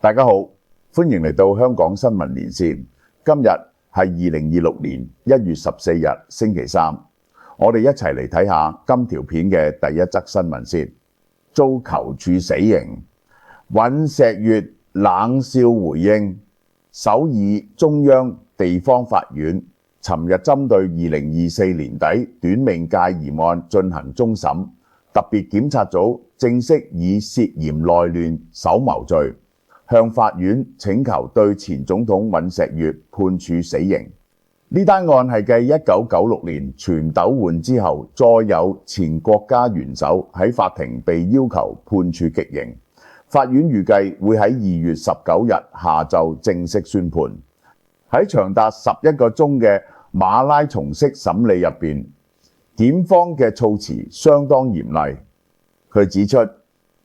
大家好，歡迎嚟到香港新聞連線。今日係2026年1月14日星期三，我哋一齊嚟睇下今條片嘅第一則新聞先。遭求處死刑，尹錫悅冷笑回應。首爾中央地方法院尋日針對2024年底短命戒嚴案進行終審，特別檢察組正式以涉嫌內亂首謀罪向法院請求對前總統尹錫悅判處死刑。呢單案係繼1996年全斗煥之後，再有前國家元首喺法庭被要求判處極刑。法院預計會喺2月19日下晝正式宣判。喺長達11個鐘嘅馬拉松式審理入邊，檢方嘅措辭相當嚴厲。佢指出，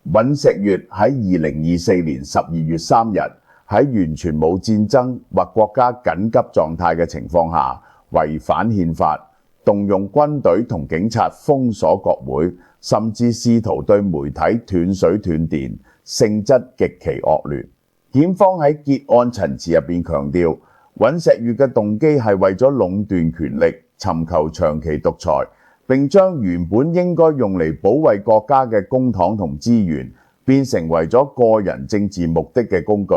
尹錫悅喺2024年12月3日喺完全冇戰爭或國家緊急狀態嘅情況下，違反憲法，動用軍隊同警察封鎖國會，甚至試圖對媒體斷水斷電，性質極其惡劣。檢方喺結案陳詞入邊強調，尹錫悅嘅動機係為咗壟斷權力，尋求長期獨裁，並將原本應該用嚟保衛國家嘅公帑同資源，變成為咗個人政治目的嘅工具。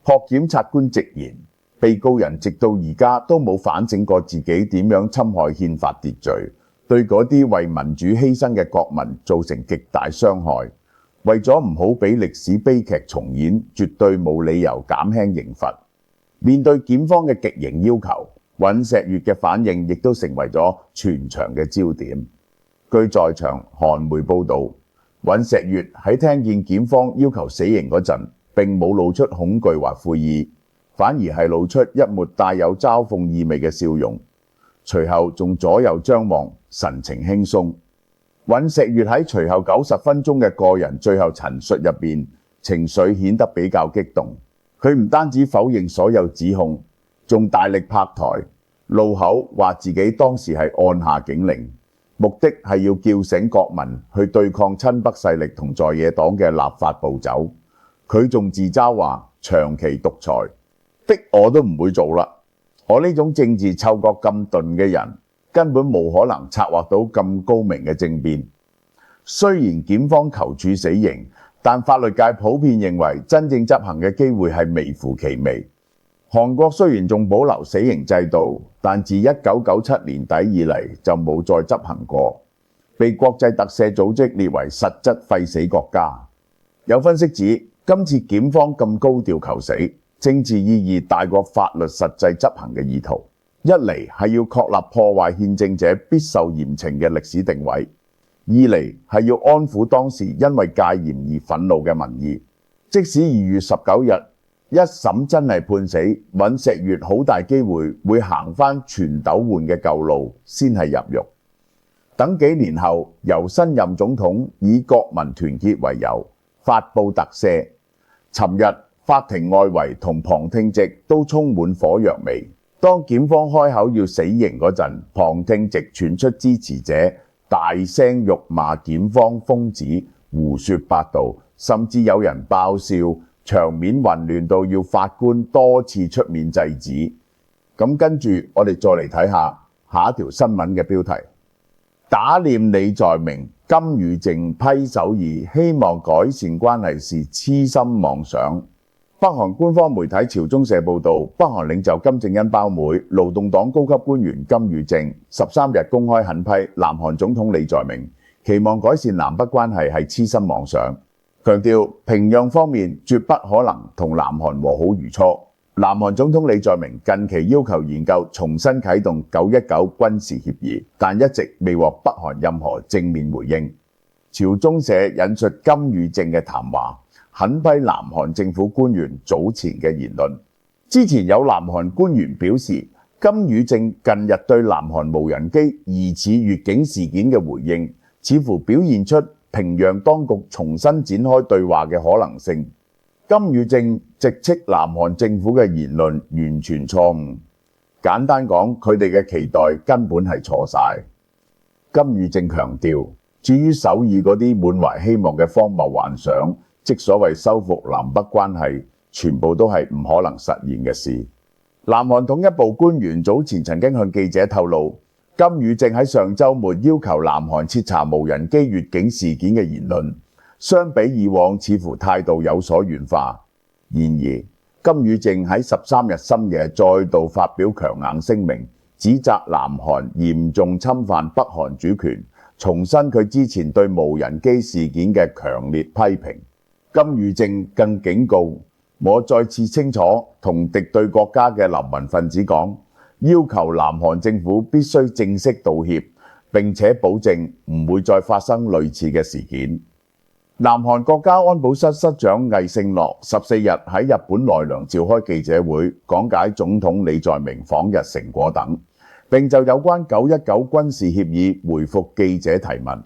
託檢察官直言，被告人直到而家都冇反省過自己點樣侵害憲法秩序，對嗰啲為民主犧牲嘅國民造成極大傷害。為咗唔好俾歷史悲劇重演，絕對冇理由減輕刑罰。面對檢方嘅極刑要求，尹錫悅嘅反應亦都成為咗全場嘅焦點。據在場韓媒報導，尹錫悅喺聽見檢方要求死刑嗰陣，並冇露出恐懼或悔意，反而係露出一抹帶有嘲諷意味嘅笑容。隨後仲左右張望，神情輕鬆。尹錫悅喺隨後90分鐘嘅個人最後陳述入邊，情緒顯得比較激動。佢唔單止否認所有指控，仲大力拍台，怒口話自己當時係按下警鈴，目的係要叫醒國民去對抗親北勢力同在野黨嘅立法步驟。佢仲自嘲話長期獨裁，逼我都唔會做啦。我呢種政治嗅覺咁鈍嘅人，根本冇可能策劃到咁高明嘅政變。雖然檢方求處死刑，但法律界普遍認為真正執行嘅機會係微乎其微。韓國雖然仲保留死刑制度，但自1997年底以嚟就冇再執行過，被國際特赦組織列為實質廢死國家。有分析指，今次檢方咁高調求死，政治意義大過法律實際執行嘅意圖。一嚟係要確立破壞憲政者必受嚴懲嘅歷史定位，二嚟係要安撫當時因為戒嚴而憤怒嘅民意。即使2月19日一審真係判死，尹錫悅好大機會會行返全斗煥嘅舊路，先係入獄。等幾年後，由新任總統以國民團結為由發布特赦。尋日法庭外圍同旁聽席都充滿火藥味。當檢方開口要死刑嗰陣，旁聽席傳出支持者大聲辱罵檢方瘋子、胡說八道，甚至有人爆笑，場面混亂到要法官多次出面制止。咁跟住我哋再嚟睇下下一條新聞嘅標題：打臉李在明，金與正批首爾，希望改善關係是痴心妄想。北韓官方媒體朝中社報導，北韓領袖金正恩胞妹、勞動黨高級官員金與正13日公開狠批南韓總統李在明，期望改善南北關係係痴心妄想，強調平壤方面絕不可能同南韓和好如初。南韓總統李在明近期要求研究重新啟動919軍事協議，但一直未獲北韓任何正面回應。朝中社引述金與正嘅談話，狠批南韓政府官員早前嘅言論。之前有南韓官員表示，金與正近日對南韓無人機疑似越境事件嘅回應，似乎表現出平壤當局重新展開對話嘅可能性。金與正直斥南韓政府嘅言論完全錯誤。簡單講，佢哋嘅期待根本係錯晒。金與正強調，至於首爾嗰啲滿懷希望嘅荒謬幻想，即所謂修復南北關係，全部都係唔可能實現嘅事。南韓統一部官員早前曾經向記者透露，金與正喺上週末要求南韓徹查無人機越境事件嘅言論，相比以往似乎態度有所軟化。然而，金與正喺13日深夜再度發表強硬聲明，指責南韓嚴重侵犯北韓主權，重申佢之前對無人機事件嘅強烈批評。金與正更警告，我再次清楚同敵對國家嘅流民分子講，要求南韓政府必須正式道歉，並且保證唔會再發生類似嘅事件。南韓國家安保室室長魏聖樂14日喺日本奈良召開記者會，講解總統李在明訪日成果等，並就有關919軍事協議回覆記者提問。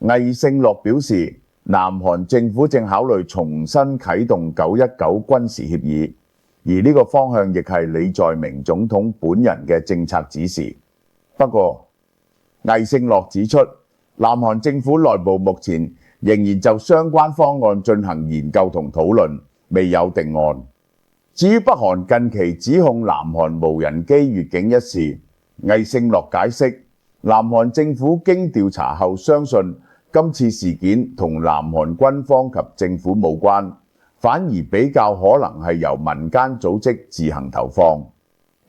魏聖樂表示，南韓政府正考慮重新啟動919軍事協議，而呢個方向亦係李在明總統本人嘅政策指示。不過，魏聖樂指出，南韓政府內部目前仍然就相關方案進行研究同討論，未有定案。至於北韓近期指控南韓無人機越境一事，魏聖樂解釋，南韓政府經調查後相信今次事件同南韓軍方及政府無關，反而比較可能係由民間組織自行投放。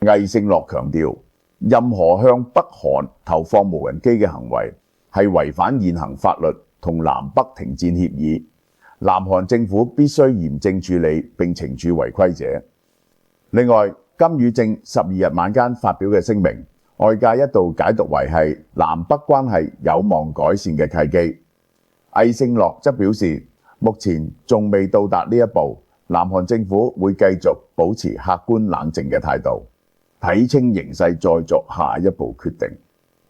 魏聖樂強調，任何向北韓投放無人機嘅行為係違反現行法律同南北停戰協議，南韓政府必須嚴正處理並懲處違規者。另外，金與正12日晚間發表嘅聲明，外界一度解讀為係南北關係有望改善嘅契機。魏聖樂則表示，目前仲未到達呢一步，南韓政府會繼續保持客觀冷靜嘅態度，睇清形勢再作下一步決定。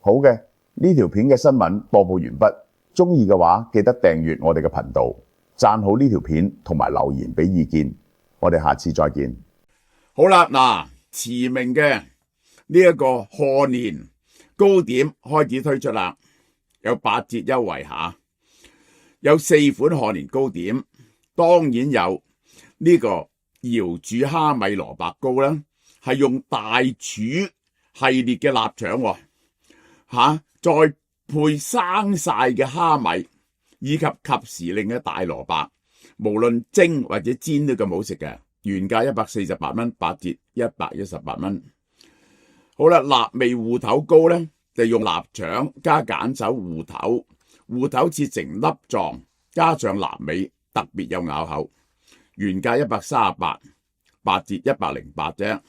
好嘅，呢條片嘅新聞播報完畢。鍾意嘅話，記得訂閱我哋嘅頻道，讚好呢條片同埋留言俾意見。我哋下次再見。好啦，嗱，馳名嘅呢一個賀年糕點開始推出啦，有8折優惠下，有4款賀年糕點，當然有呢個瑤柱蝦米蘿蔔糕啦，係用大廚系列嘅臘腸再配生晒嘅蝦米以及及時令嘅大蘿蔔，無論蒸或者煎都咁好食嘅，原價148蚊，8折118蚊。好啦，臘味芋頭糕呢，就用臘腸加揀手芋頭，芋頭切成粒狀，加上臘味，特別有咬口，原價138，8折108啫。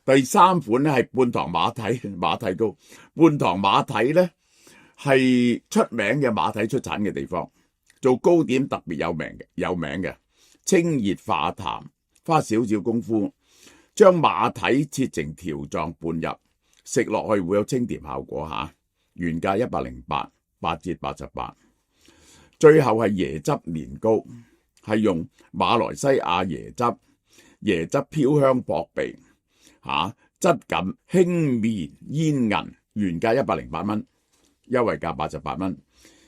第3款呢係半糖馬蹄糕，半糖馬蹄呢係出名嘅馬蹄出產嘅地方，做糕點特別有名嘅，清熱化痰，花少少功夫將馬蹄切成條狀拌入，食落去會有清甜效果下，原價108，8折88。最後係椰汁年糕，係用馬來西亞椰汁飄香撲鼻。質感輕綿煙韌，原價108蚊，優惠價88蚊。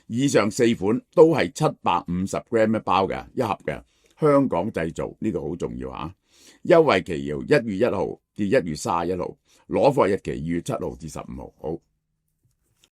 以上4款都係750g 一包嘅一盒嘅，香港製造，呢個好重要嚇。優惠期由1月1號至1月31號，攞貨日期2月7號至15號。好。